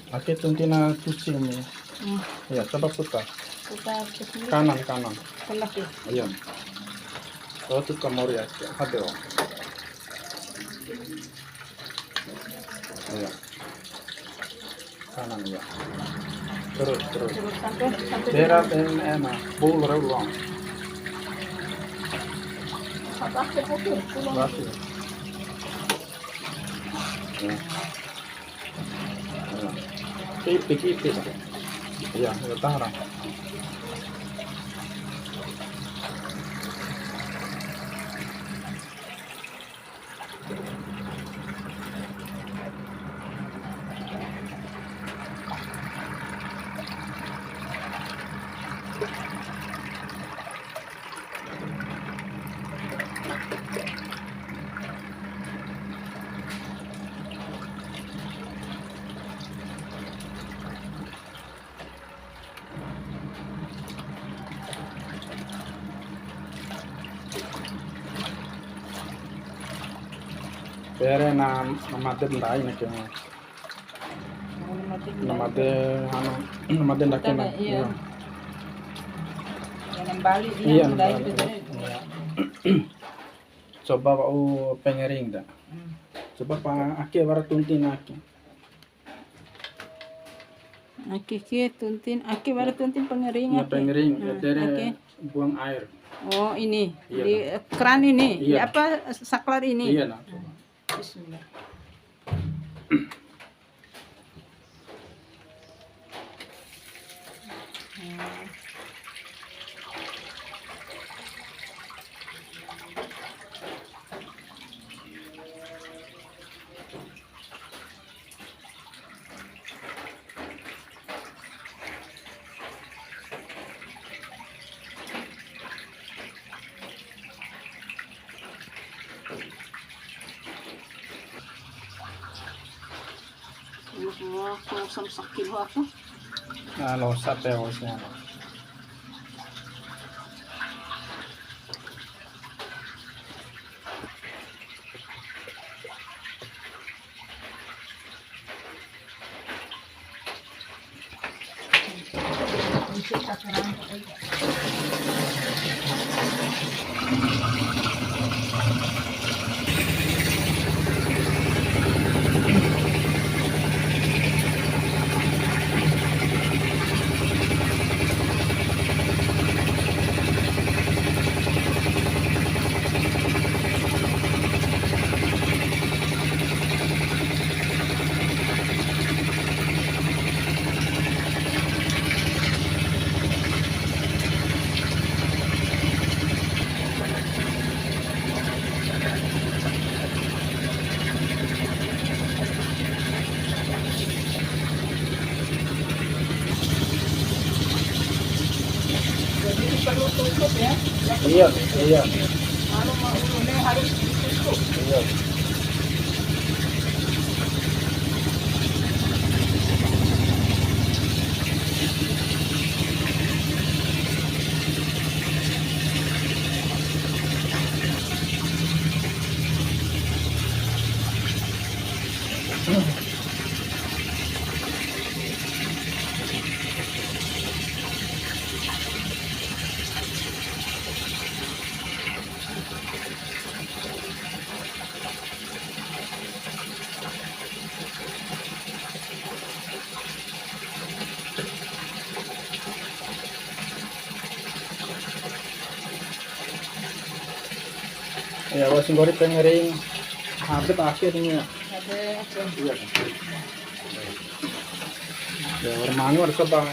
Pakai tuntina cuci ini. Ya, coba putar. Kanan. Iya. Oh, itu kamu ya. Ada. Iya. Kanan ya. Terus. Sampai Berat enak. Boleh ulang. Masih. Ya. Kipi. Iya, tahan. Pere namade ndai na kemo. Namade ndake na. Iya. Yang Bali Iya, ndai Bali. itu. Iya. Coba au pengering da. Coba pa ake bara tuntin ake. Aki baru tuntin pengering. Ya pengering, ya dere Oke. buang air. Oh ini Iya, di keran ini, di Iya. apa saklar ini? Iya nah. Coba. Bismillah. Aku sakit aku. Ano, sape o siya. Perlu tutup ya. Iya. Kalau mau ini harus ditutup. Iya. Ya, wasin gori pengering. Habis akhirnya. Ada Iya. Ya, bermangu harus coba.